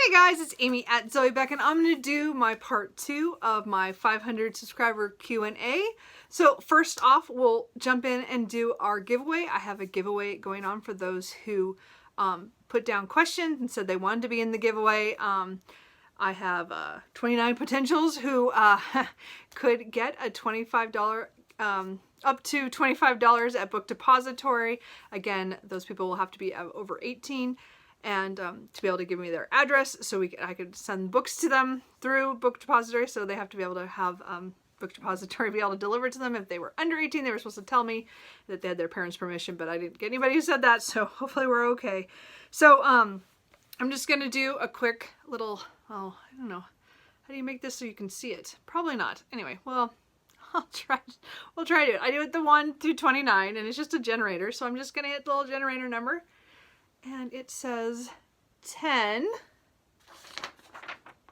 Hey guys, it's Amy at zoeleebeck, and I'm going to do my part 2 of my 500 subscriber Q&A. So first off, we'll jump in and do our giveaway. I have a giveaway going on for those who put down questions and said they wanted to be in the giveaway. I have 29 potentials who could get a $25 up to $25 at Book Depository. Again, those people will have to be over 18 and to be able to give me their address so I could send books to them through Book Depository. So they have to be able to have Book Depository be able to deliver to them. If they were under 18, they were supposed to tell me that they had their parents' permission, but I didn't get anybody who said that, so hopefully we're okay. So I'm just gonna do a quick little, I don't know, how do you make this so you can see it? Probably not. Anyway, well, we'll try to do it. I do it the 1 through 29, and it's just a generator, so I'm just gonna hit the little generator number, and it says 10.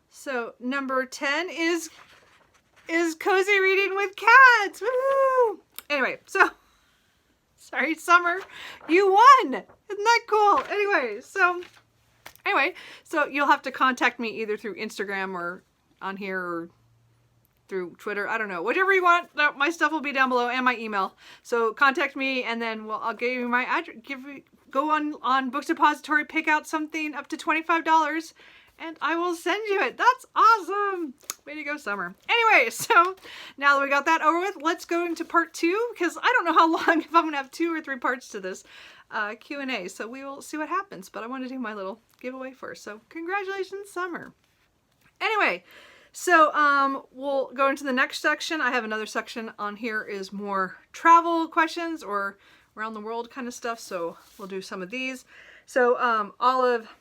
So number 10 is cozy reading with cats. Woo! Anyway, so sorry, Summer, you won. Isn't that cool? Anyway, so you'll have to contact me either through Instagram or on here or through Twitter. I don't know, whatever you want. My stuff will be down below and my email. So contact me, and then I'll give you my address. Go on Book Depository, pick out something up to $25, and I will send you it. That's awesome. Way to go, Summer. Anyway, so now that we got that over with, let's go into part 2, because I don't know how long, if I'm going to have 2 or 3 parts to this Q&A. So we will see what happens, but I want to do my little giveaway first. So congratulations, Summer. Anyway, so we'll go into the next section. I have another section on here is more travel questions or around the world kind of stuff. So we'll do some of these. So Olive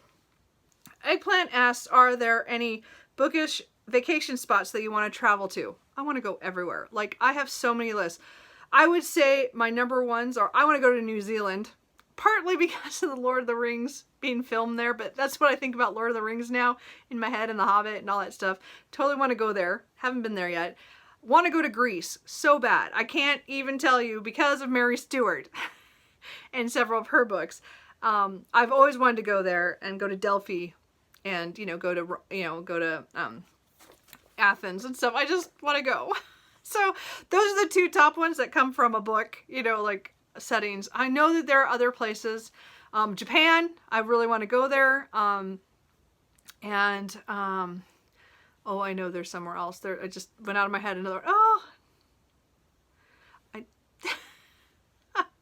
Eggplant asks, are there any bookish vacation spots that you want to travel to? I want to go everywhere. Like, I have so many lists. I would say my number ones are, I want to go to New Zealand, partly because of the Lord of the Rings being filmed there, but that's what I think about Lord of the Rings now in my head, and The Hobbit and all that stuff. Totally want to go there. Haven't been there yet. Want to go to Greece so bad. I can't even tell you, because of Mary Stewart and several of her books. I've always wanted to go there and go to Delphi and, go to Athens and stuff. I just want to go. So those are the 2 top ones that come from a book, like settings. I know that there are other places. Japan, I really want to go there. Oh, I know there's somewhere else. There, I just went out of my head another,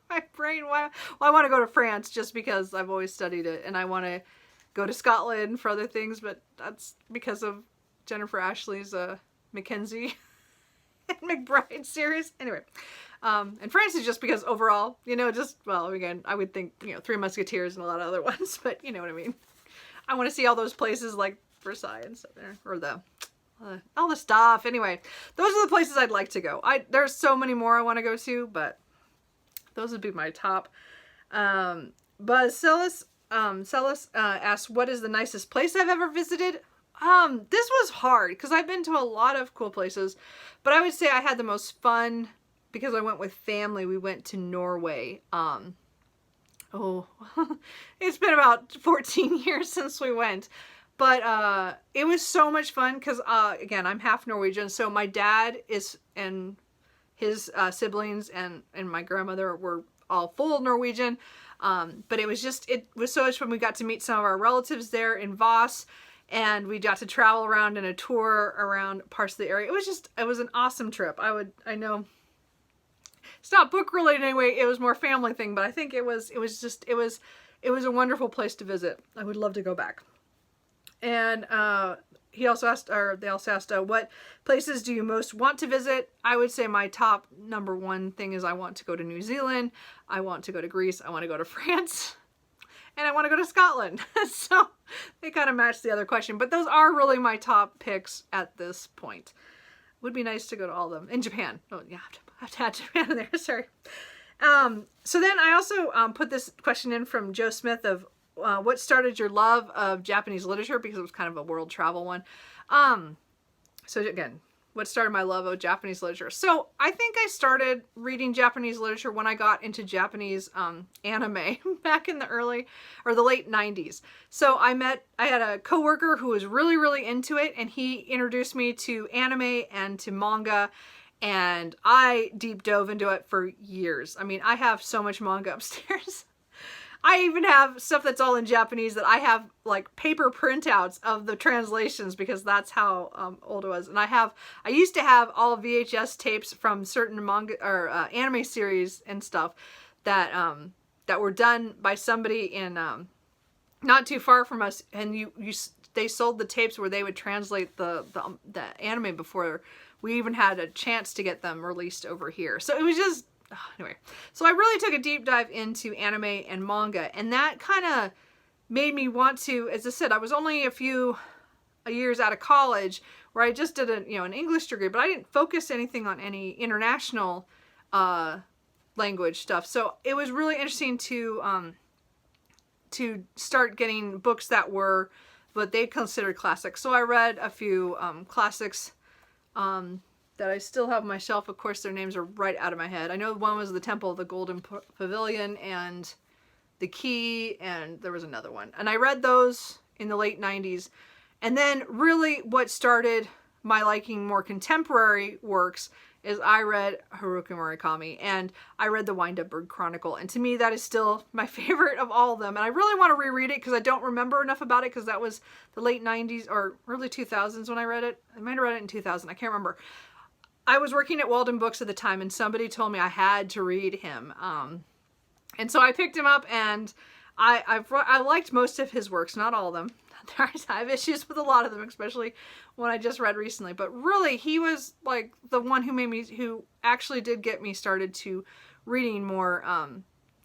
my brain, why? Well, I want to go to France just because I've always studied it, and I want to go to Scotland for other things, but that's because of Jennifer Ashley's Mackenzie and McBride series. Anyway, and France is just because overall, well, again, I would think, 3 Musketeers and a lot of other ones, but you know what I mean. I want to see all those places like Versailles and stuff there, or all the stuff. Anyway, those are the places I'd like to go. There's so many more I want to go to, but those would be my top. Buzz Celis asks, what is the nicest place I've ever visited? This was hard because I've been to a lot of cool places, but I would say I had the most fun because I went with family. We went to Norway. It's been about 14 years since we went, but it was so much fun because again, I'm half Norwegian, so my dad and his siblings and my grandmother were all full Norwegian, but it was so much fun. We got to meet some of our relatives there in Voss, and we got to travel around in a tour around parts of the area. It was an awesome trip. I know it's not book related anyway, it was more family thing, but I think it was a wonderful place to visit. I would love to go back. And they also asked, what places do you most want to visit? I would say my top number 1 thing is I want to go to New Zealand, I want to go to Greece, I want to go to France, and I want to go to Scotland. So they kind of match the other question, but those are really my top picks at this point. Would be nice to go to all of them. In Japan. Oh yeah, I have to add Japan in there, sorry. So then I also put this question in from Joe Smith of what started your love of Japanese literature, because it was kind of a world travel one. So again, what started my love of Japanese literature. So I think I started reading Japanese literature when I got into Japanese anime back in the late 90s. So I had a coworker who was really, really into it, and he introduced me to anime and to manga, and I deep dove into it for years. I mean, I have so much manga upstairs. I even have stuff that's all in Japanese that I have like paper printouts of the translations because that's how old it was. And I used to have all VHS tapes from certain manga or anime series and stuff that that were done by somebody in not too far from us. And they sold the tapes where they would translate the anime before we even had a chance to get them released over here. So it was just anyway, so I really took a deep dive into anime and manga, and that kind of made me want to, as I said, I was only a few years out of college where I just did an English degree, but I didn't focus anything on any international language stuff. So it was really interesting to start getting books that were what they considered classics. So I read a few classics that I still have on my shelf. Of course, their names are right out of my head. I know one was The Temple of the Golden Pavilion and The Key, and there was another one. And I read those in the late 90s. And then really what started my liking more contemporary works is I read Haruki Murakami, and I read The Wind-Up Bird Chronicle. And to me, that is still my favorite of all of them. And I really want to reread it because I don't remember enough about it because that was the late 90s or early 2000s when I read it. I might have read it in 2000. I can't remember. I was working at Walden Books at the time, and somebody told me I had to read him. And so I picked him up, and I liked most of his works, not all of them. I have issues with a lot of them, especially one I just read recently. But really, he was like the one who actually did get me started to reading more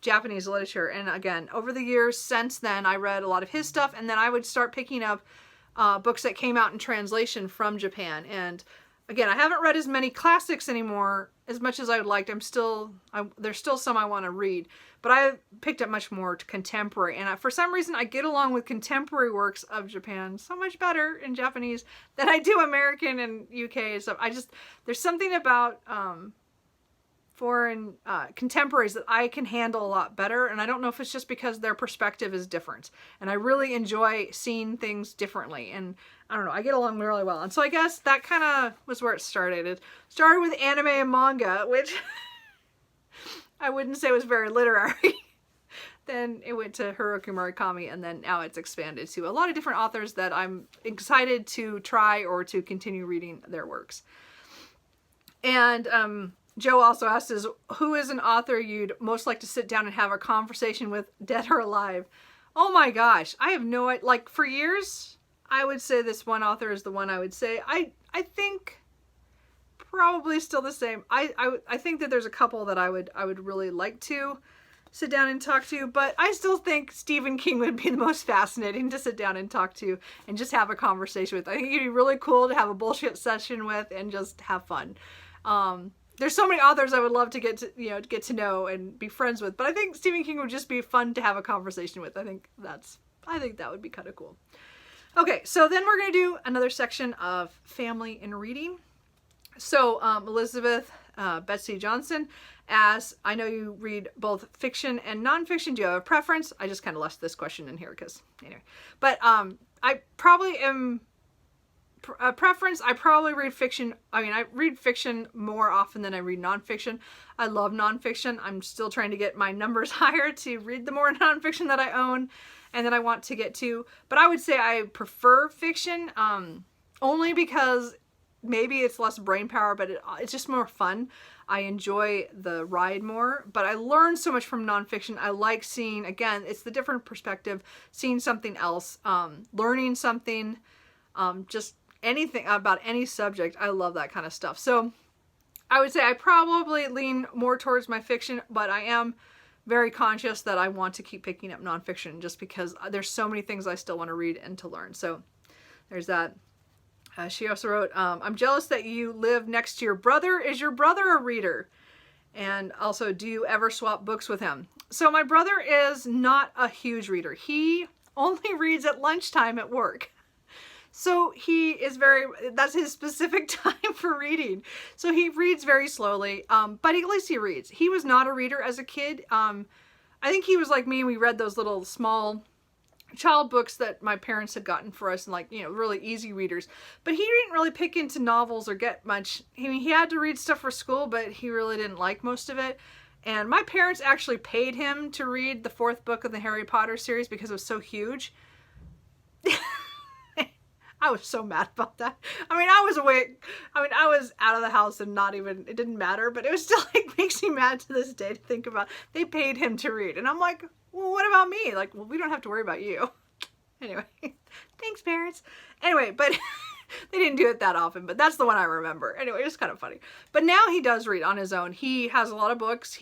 Japanese literature. And again, over the years since then, I read a lot of his stuff, and then I would start picking up books that came out in translation from Japan. And again, I haven't read as many classics anymore as much as I would like. There's still some I want to read, but I picked up much more contemporary. And for some reason, I get along with contemporary works of Japan so much better in Japanese than I do American and UK and stuff. There's something about foreign contemporaries that I can handle a lot better. And I don't know if it's just because their perspective is different. And I really enjoy seeing things differently. And I don't know, I get along really well. And so I guess that kind of was where it started. It started with anime and manga, which I wouldn't say was very literary. Then it went to Haruki Murakami, and then now it's expanded to a lot of different authors that I'm excited to try or to continue reading their works. And Joe also asked us, who is an author you'd most like to sit down and have a conversation with, dead or alive? Oh my gosh, I have no idea. Like, for years, I would say this one author is the one I would say. I think probably still the same. I think that there's a couple that I would really like to sit down and talk to, but I still think Stephen King would be the most fascinating to sit down and talk to and just have a conversation with. I think he'd be really cool to have a bullshit session with and just have fun. There's so many authors I would love to get to know and be friends with, but I think Stephen King would just be fun to have a conversation with. I think that would be kind of cool. Okay, so then we're going to do another section of family and reading. So Elizabeth Betsy Johnson, as I know you read both fiction and nonfiction, do you have a preference? I just kind of left this question in here because anyway. But I probably am a preference. I probably read fiction. I mean, I read fiction more often than I read nonfiction. I love nonfiction. I'm still trying to get my numbers higher to read the more nonfiction that I own and that I want to get to. But I would say I prefer fiction only because maybe it's less brain power, but it's just more fun. I enjoy the ride more, but I learn so much from nonfiction. I like seeing, again, it's the different perspective, seeing something else, learning something, just anything about any subject. I love that kind of stuff. So I would say I probably lean more towards my fiction, but I am very conscious that I want to keep picking up nonfiction just because there's so many things I still want to read and to learn. So there's that. She also wrote, I'm jealous that you live next to your brother. Is your brother a reader? And also, do you ever swap books with him? So my brother is not a huge reader. He only reads at lunchtime at work. So that's his specific time for reading. So he reads very slowly, but at least he reads. He was not a reader as a kid. I think he was like me, and we read those little small child books that my parents had gotten for us, and like, you know, really easy readers. But he didn't really pick into novels or get much. I mean, he had to read stuff for school, but he really didn't like most of it. And my parents actually paid him to read the 4th book of the Harry Potter series because it was so huge. I was so mad about that. I mean, I was awake. I mean, I was out of the house and it didn't matter, but it was still like makes me mad to this day to think about. They paid him to read. And I'm like, well, what about me? Like, well, we don't have to worry about you. Anyway, thanks, parents. Anyway, but they didn't do it that often, but that's the one I remember. Anyway, it was kind of funny. But now he does read on his own. He has a lot of books.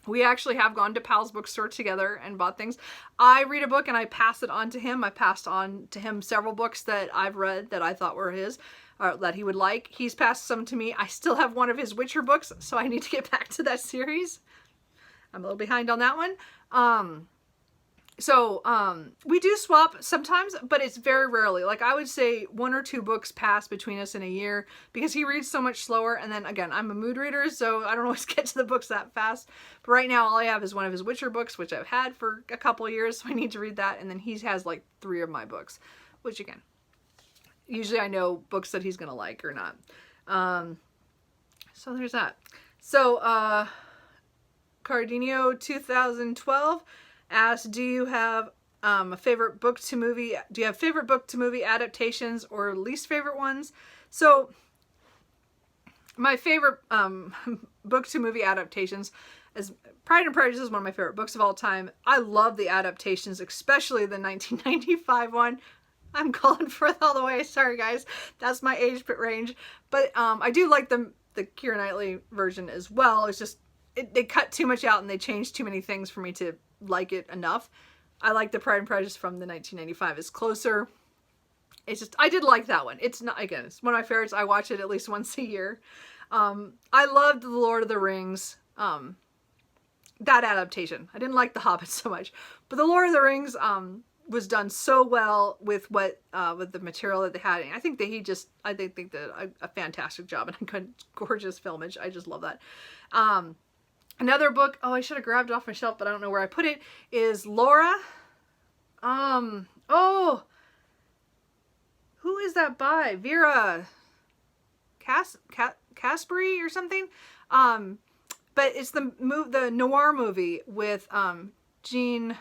We actually have gone to Pal's bookstore together and bought things. I read a book and I pass it on to him. I passed on to him several books that I've read that I thought were his, or that he would like. He's passed some to me. I still have one of his Witcher books, so I need to get back to that series. I'm a little behind on that one. We do swap sometimes, but it's very rarely. Like, I would say 1 or 2 books pass between us in a year because he reads so much slower. And then again, I'm a mood reader, so I don't always get to the books that fast. But right now, all I have is one of his Witcher books, which I've had for a couple of years, so I need to read that. And then he has like 3 of my books, which again, usually I know books that he's going to like or not. So there's that. So, Cardinio 2012 asked, do you have a favorite book to movie? Do you have favorite book to movie adaptations or least favorite ones? So my favorite book to movie adaptations is Pride and Prejudice is one of my favorite books of all time. I love the adaptations, especially the 1995 one. I'm calling for it all the way. Sorry guys, that's my age range. But I do like the Keira Knightley version as well. It's just they cut too much out and they changed too many things for me to like it enough. I like the Pride and Prejudice from the 1995. It's closer. It's just, I did like that one. It's not, again, it's one of my favorites. I watch it at least once a year. I loved The Lord of the Rings, that adaptation. I didn't like The Hobbit so much, but The Lord of the Rings, was done so well with with the material that they had. And I think that I think did a fantastic job, and a gorgeous filmage. I just love that. Another book, oh, I should have grabbed it off my shelf, but I don't know where I put it, is Laura. Oh, who is that by? Vera Caspary or something. But it's the noir movie with Jean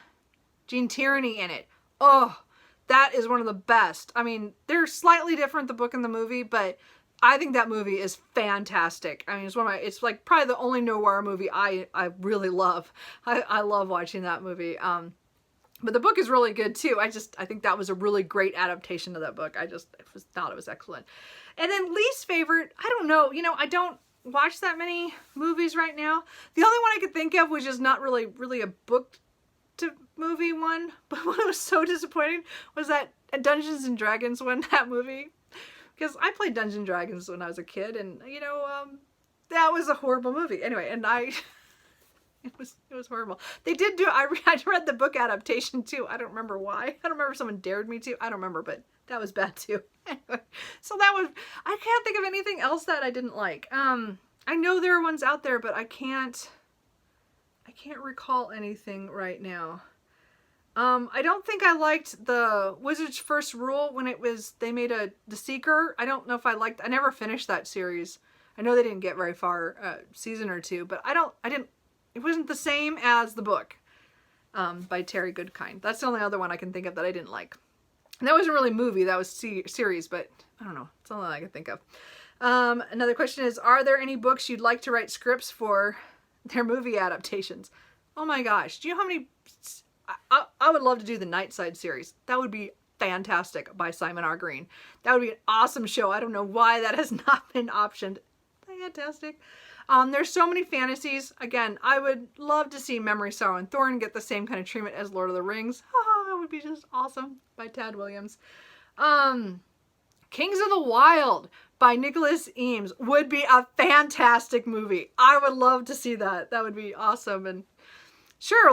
Tierney in it. Oh, that is one of the best. I mean, they're slightly different, the book and the movie, but I think that movie is fantastic. I mean, it's like probably the only noir movie I really love. I love watching that movie. But the book is really good too. I think that was a really great adaptation of that book. I thought it was excellent. And then least favorite, I don't know. You know, I don't watch that many movies right now. The only one I could think of, which is not really a book to movie one, but what was so disappointing was that Dungeons and Dragons one, that movie. Because I played Dungeons and Dragons when I was a kid, and you know, that was a horrible movie. Anyway, and it was horrible. They did do. I read the book adaptation too. I don't remember why. I don't remember if someone dared me to. I don't remember, but that was bad too. Anyway, so that was. I can't think of anything else that I didn't like. I know there are ones out there, but I can't recall anything right now. I don't think I liked the Wizard's First Rule when they made The Seeker. I don't know if I never finished that series. I know they didn't get very far, season or 2, but it wasn't the same as the book, by Terry Goodkind. That's the only other one I can think of that I didn't like. And that wasn't really a movie, that was series, but I don't know. It's the only one I can think of. Another question is, are there any books you'd like to write scripts for their movie adaptations? Oh my gosh. Do you know how many... I would love to do the Nightside series. That would be fantastic, by Simon R. Green. That would be an awesome show. I don't know why that has not been optioned. Fantastic. There's so many fantasies. Again, I would love to see Memory, Sorrow, and Thorn get the same kind of treatment as Lord of the Rings. Oh, that would be just awesome, by Tad Williams. Kings of the Wild by Nicholas Eames would be a fantastic movie. I would love to see that. That would be awesome. And sure,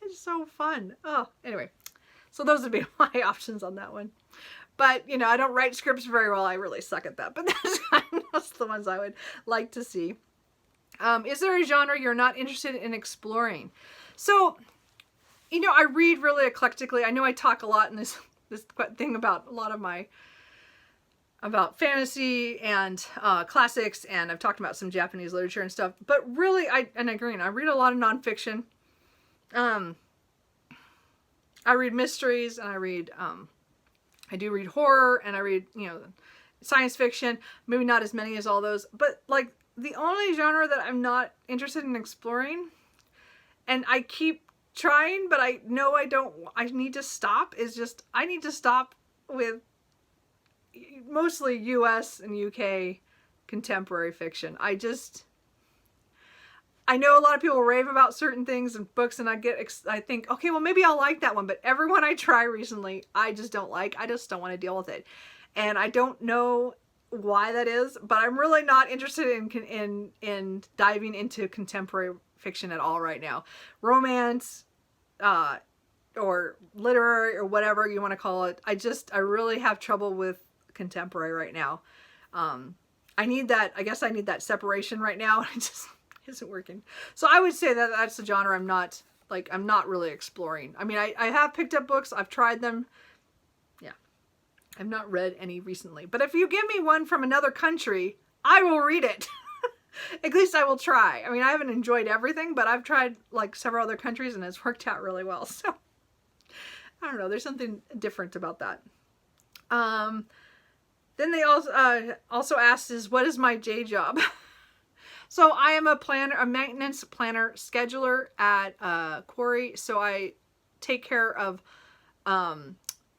it's so fun. Oh, anyway. So those would be my options on that one. But, you know, I don't write scripts very well. I really suck at that. But that's the ones I would like to see. Is there a genre you're not interested in exploring? So, you know, I read really eclectically. I know I talk a lot in this thing about a lot of about fantasy and classics, and I've talked about some Japanese literature and stuff. But really, I read a lot of nonfiction. I read mysteries, and I do read horror, and I read, you know, science fiction. Maybe not as many as all those, but like the only genre that I'm not interested in exploring, and I keep trying, but I know I need to stop, I need to stop with mostly US and UK contemporary fiction. I know a lot of people rave about certain things and books, and I think, okay, well, maybe I'll like that one, but everyone I try recently, I just don't like. I just don't want to deal with it. And I don't know why that is, but I'm really not interested in diving into contemporary fiction at all right now. Romance, or literary, or whatever you want to call it. I really have trouble with contemporary right now. I guess I need that separation right now. It just isn't working. So I would say that that's the genre I'm not really exploring. I mean, I have picked up books. I've tried them. Yeah. I've not read any recently. But if you give me one from another country, I will read it. At least I will try. I mean, I haven't enjoyed everything, but I've tried like several other countries, and it's worked out really well. So I don't know. There's something different about that. Then they also asked what is my day job? So I am a maintenance planner scheduler at Quarry. So I take care of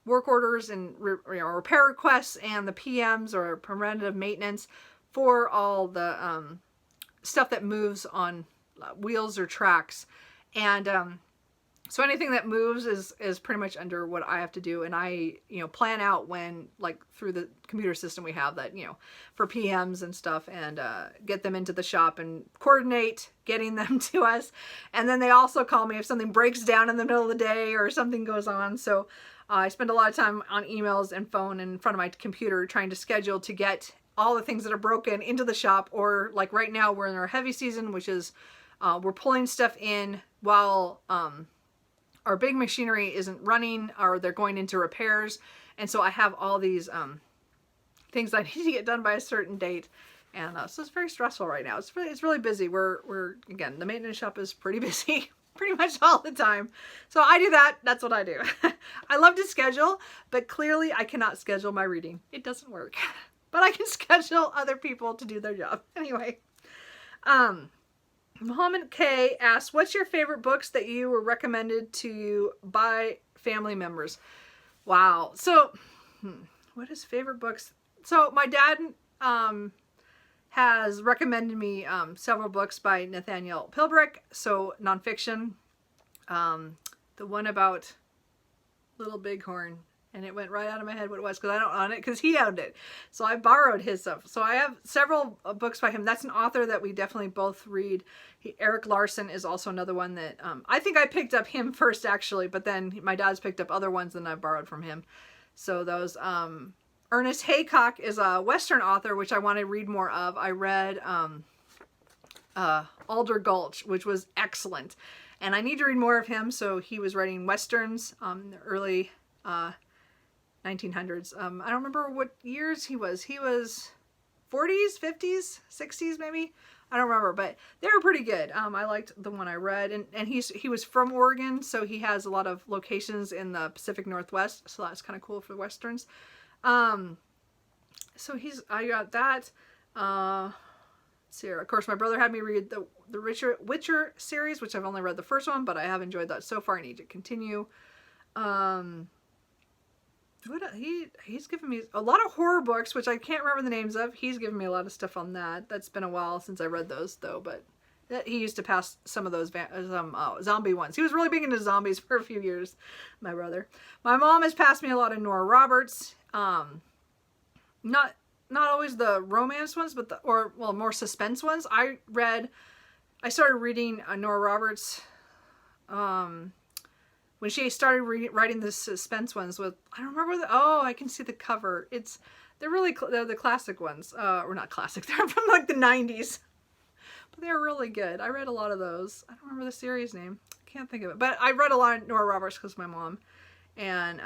work orders and repair requests and the PMs, or preventative maintenance, for all the stuff that moves on wheels or tracks. And so anything that moves is pretty much under what I have to do. And I, plan out when, like, through the computer system we have that, for PMs and stuff, and get them into the shop and coordinate getting them to us. And then they also call me if something breaks down in the middle of the day or something goes on. So I spend a lot of time on emails and phone in front of my computer trying to schedule to get all the things that are broken into the shop. Or like right now we're in our heavy season, which is we're pulling stuff in while our big machinery isn't running, or they're going into repairs. And so I have all these things I need to get done by a certain date. And so it's very stressful right now. It's really busy. We're again, the maintenance shop is pretty busy pretty much all the time. So I do that. That's what I do. I love to schedule, but clearly I cannot schedule my reading. It doesn't work. But I can schedule other people to do their job. Anyway, Muhammad K asks, what's your favorite books that you were recommended to you by family members? Wow. So, what is favorite books? So my dad has recommended me several books by Nathaniel Pilbrick. So nonfiction, the one about Little Bighorn. And it went right out of my head what it was, because I don't own it, because he owned it. So I borrowed his stuff. So I have several books by him. That's an author that we definitely both read. Eric Larson is also another one that I think I picked up him first, actually. But then my dad's picked up other ones and I borrowed from him. So those, Ernest Haycock is a Western author, which I want to read more of. I read Alder Gulch, which was excellent. And I need to read more of him. So he was writing Westerns in the early 1900s. I don't remember what years he was. He was 40s, 50s, 60s maybe. I don't remember, but they were pretty good. I liked the one I read, and he was from Oregon, so he has a lot of locations in the Pacific Northwest, so that's kind of cool for Westerns. So I got that. Let's see here. Of course, my brother had me read the Witcher series, which I've only read the first one, but I have enjoyed that so far. I need to continue. He's given me a lot of horror books, which I can't remember the names of. He's given me a lot of stuff on that. That's been a while since I read those, though, but he used to pass some of those zombie ones. He was really big into zombies for a few years, my brother. My mom has passed me a lot of Nora Roberts. Not always the romance ones, but more suspense ones. I started reading Nora Roberts when she started writing the suspense ones with, I don't remember oh, I can see the cover. They're really, they're the classic ones. Or not classic, they're from like the 90s. But they're really good. I read a lot of those. I don't remember the series name. I can't think of it. But I read a lot of Nora Roberts because of my mom. And,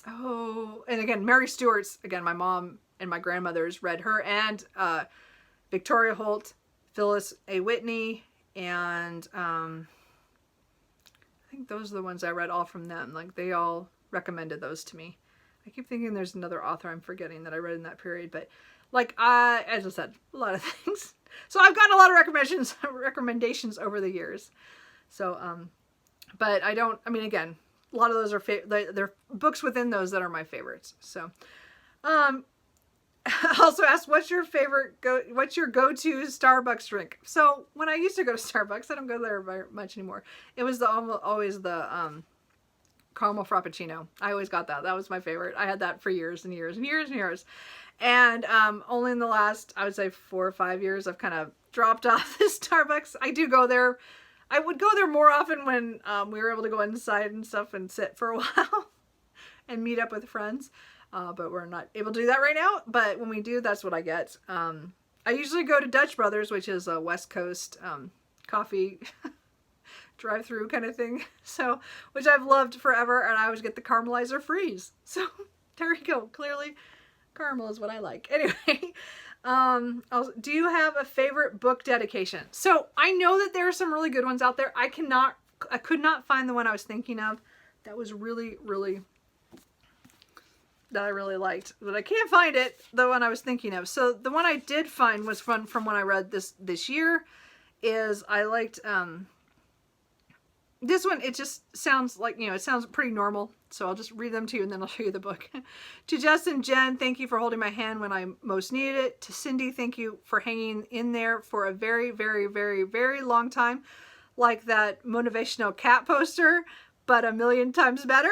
and again, Mary Stuart's, again, my mom and my grandmothers read her, and Victoria Holt, Phyllis A. Whitney, and I think those are the ones I read all from them. Like, they all recommended those to me. I keep thinking there's another author I'm forgetting that I read in that period, but like, as I said, a lot of things. So I've gotten a lot of recommendations over the years. So, but I mean, again, a lot of those are, they're books within those that are my favorites. So, also asked, what's your go-to Starbucks drink? So when I used to go to Starbucks, I don't go there very much anymore. It was always the caramel frappuccino. I always got that. That was my favorite. I had that for years and years and years and years. And only in the last, I would say 4 or 5 years, I've kind of dropped off the Starbucks. I do go there. I would go there more often when we were able to go inside and stuff and sit for a while and meet up with friends. But we're not able to do that right now. But when we do, that's what I get. I usually go to Dutch Brothers, which is a West Coast coffee drive-through kind of thing. So, which I've loved forever, and I always get the caramelizer freeze. So there you go. Clearly, caramel is what I like. Anyway, do you have a favorite book dedication? So I know that there are some really good ones out there. I could not find the one I was thinking of that was really, really, that I really liked, but I can't find it, the one I was thinking of. So the one I did find was from when I read this year, is I liked, this one. It just sounds like, it sounds pretty normal. So I'll just read them to you and then I'll show you the book. To Jess and Jen, thank you for holding my hand when I most needed it. To Cindy, thank you for hanging in there for a very, very, very, very long time. Like that motivational cat poster, but a million times better.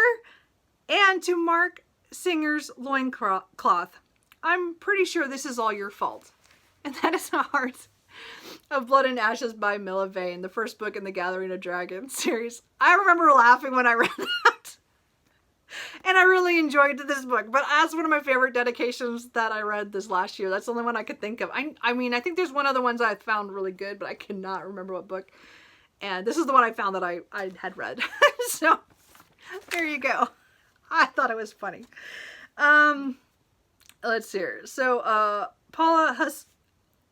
And to Mark Singer's loincloth. I'm pretty sure this is all your fault. And that is a Heart of Blood and Ashes by Milla Vane, the first book in the Gathering of Dragons series. I remember laughing when I read that. And I really enjoyed this book. But as one of my favorite dedications that I read this last year, that's the only one I could think of. I mean, I think there's one other ones I found really good, but I cannot remember what book. And this is the one I found that I had read. So, there you go. I thought it was funny. Let's see here. So, Paula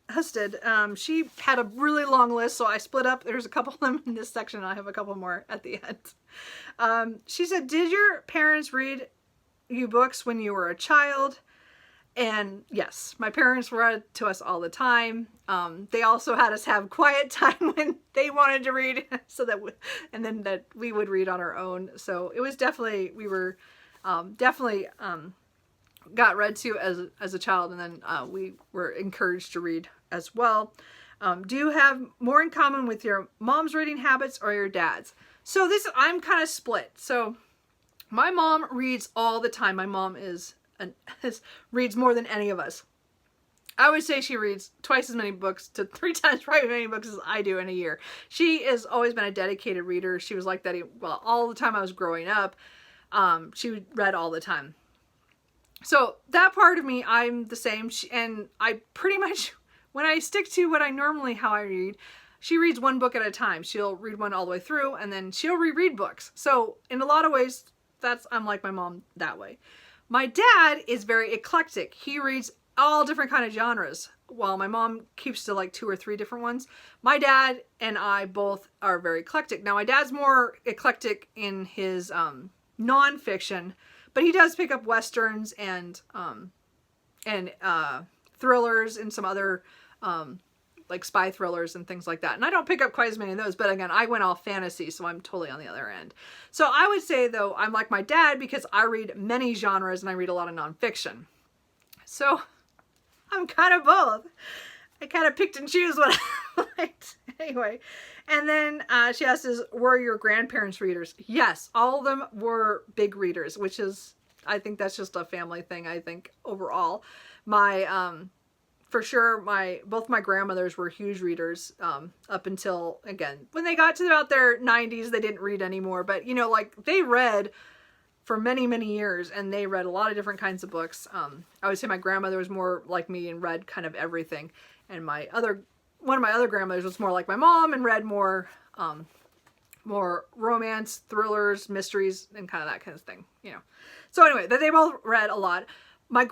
Husted, she had a really long list, so I split up. There's a couple of them in this section, and I have a couple more at the end. She said, did your parents read you books when you were a child? And yes, my parents read to us all the time. They also had us have quiet time when they wanted to read, so that and then that we would read on our own. So it was definitely, we were definitely got read to as a child, and then we were encouraged to read as well. Do you have more in common with your mom's reading habits or your dad's? So I'm kind of split. So my mom reads all the time. My mom reads more than any of us. I would say she reads twice as many books to 3 times probably as many books as I do in a year. She has always been a dedicated reader. She was like that, well, all the time I was growing up. She read all the time. So that part of me, I'm the same. And I pretty much, when I stick to how I read, she reads one book at a time. She'll read one all the way through, and then she'll reread books. So in a lot of ways, I'm like my mom that way. My dad is very eclectic. He reads all different kind of genres, while my mom keeps to like 2 or 3 different ones. My dad and I both are very eclectic. Now my dad's more eclectic in his nonfiction, but he does pick up westerns and thrillers and some other like spy thrillers and things like that. And I don't pick up quite as many of those, but again, I went all fantasy, so I'm totally on the other end. So I would say, though, I'm like my dad because I read many genres and I read a lot of nonfiction. So I'm kind of both. I kind of picked and choose what I liked. Anyway, and then she asks, were your grandparents readers? Yes, all of them were big readers, which is, I think that's just a family thing, I think, overall. My for sure, both my grandmothers were huge readers, up until, again, when they got to about their 90s, they didn't read anymore. But, you know, like, they read for many, many years, and they read a lot of different kinds of books. I would say my grandmother was more like me and read kind of everything. And one of my other grandmothers was more like my mom and read more romance, thrillers, mysteries, and kind of that kind of thing, you know. So anyway, they both read a lot. One of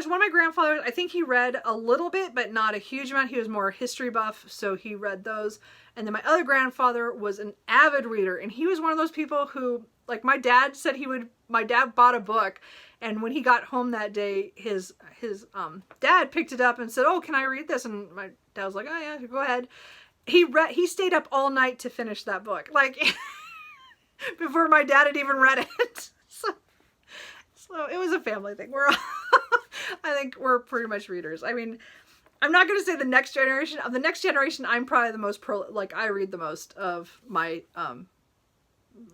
my grandfathers, I think he read a little bit, but not a huge amount. He was more history buff, so he read those. And then my other grandfather was an avid reader, and he was one of those people who, like, my dad said my dad bought a book, and when he got home that day, his dad picked it up and said, "Oh, can I read this?" And my dad was like, "Oh yeah, go ahead." He stayed up all night to finish that book, like, before my dad had even read it. So it was a family thing. I think we're pretty much readers. I mean, I'm not going to say the next generation. Of the next generation, I'm probably the most I read the most of my, you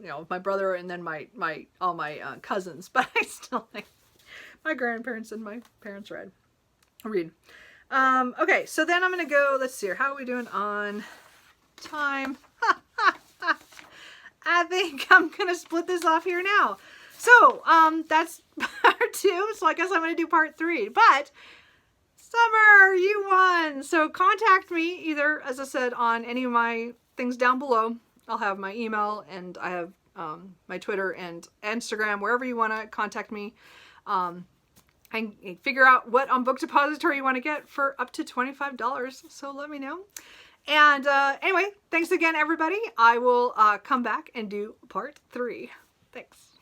know, my brother and then all my cousins. But I still think my grandparents and my parents read. Okay, so then I'm going to go, let's see here. How are we doing on time? I think I'm going to split this off here now. So, that's part 2. So I guess I'm going to do part 3. But, Summer, you won! So contact me either, as I said, on any of my things down below. I'll have my email and I have my Twitter and Instagram, wherever you want to contact me. And figure out what on Book Depository you want to get for up to $25. So let me know. And anyway, thanks again, everybody. I will come back and do part 3. Thanks.